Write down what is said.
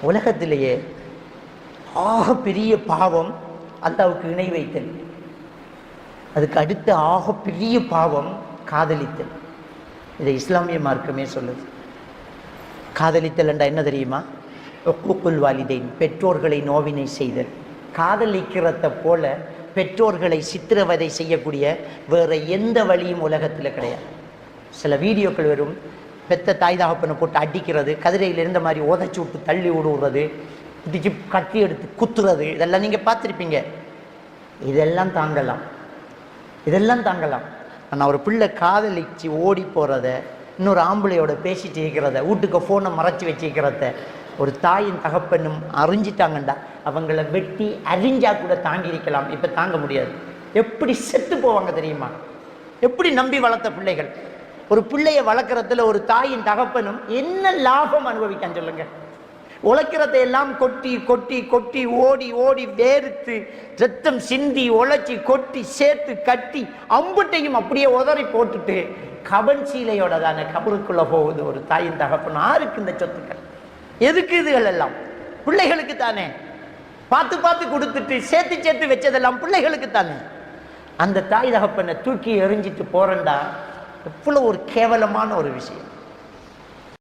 உலகத்திலேயே ஆக பெரிய பாவம் அல்லாஹ்வுக்கு இணை வைத்தல். அதுக்கு அடுத்த ஆக பெரிய பாவம் காதலித்தல். இதை இஸ்லாமிய மார்க்கமே சொல்லுது. காதலித்தல் என்றா என்ன தெரியுமா? உக்கூக்குல் வாலிதைன், பெற்றோர்களை நோவினை செய்தல். காதலிக்கிறத போல பெற்றோர்களை சித்திரவதை செய்யக்கூடிய வேற எந்த வழியும் உலகத்தில் கிடையாது. சில வீடியோக்கள் வரும், பெத்த தாய் தகப்பனை போட்டு அடிக்கிறது, கதிரையில் இருந்த மாதிரி உதச்சி விட்டு தள்ளி விடுறது, இடிச்சு கட்டி எடுத்து குத்துறது, இதெல்லாம் நீங்கள் பார்த்துருப்பீங்க. இதெல்லாம் தாங்கலாம், இதெல்லாம் தாங்கலாம். ஆனால் ஒரு பிள்ளை காதலிச்சு ஓடி போகிறத, இன்னொரு ஆம்பளையோட பேசிட்டு இருக்கிறத, வீட்டுக்கு ஃபோனை மறைச்சி வச்சுக்கிறத ஒரு தாயின் தகப்பனும் அறிஞ்சிட்டாங்கண்டா அவங்கள வெட்டி அறிஞ்சா கூட தாங்கியிருக்கலாம். இப்போ தாங்க முடியாது. எப்படி செத்து போவாங்க தெரியுமா? எப்படி நம்பி வளர்த்த பிள்ளைகள். ஒரு பிள்ளையை வளர்க்குறதுல ஒரு தாயின் தகப்பனும் என்ன லாபம் அனுபவிக்கான்னு சொல்லுங்க. உழைக்கிறதை எல்லாம் கொட்டி கொட்டி கொட்டி ஓடி ஓடி வேர்த்து ரத்தம் சிந்தி உழைச்சி கொட்டி சேர்த்து கட்டி அம்புட்டையும் அப்படியே உதறி போட்டுட்டு கபன் சீலையோட தானே கபருக்குள்ள போகுது ஒரு தாயின் தகப்பன். யாருக்கு இந்த சொத்துக்கள்? எதுக்கு இதுகள் எல்லாம்? பிள்ளைகளுக்கு தானே. பார்த்து பார்த்து கொடுத்துட்டு சேர்த்து சேர்த்து வச்சதெல்லாம் பிள்ளைகளுக்கு தானே. அந்த தாய் தகப்பனை தூக்கி எறிஞ்சிட்டு போறண்டா எவ்வளவு ஒரு கேவலமான ஒரு விஷயம்.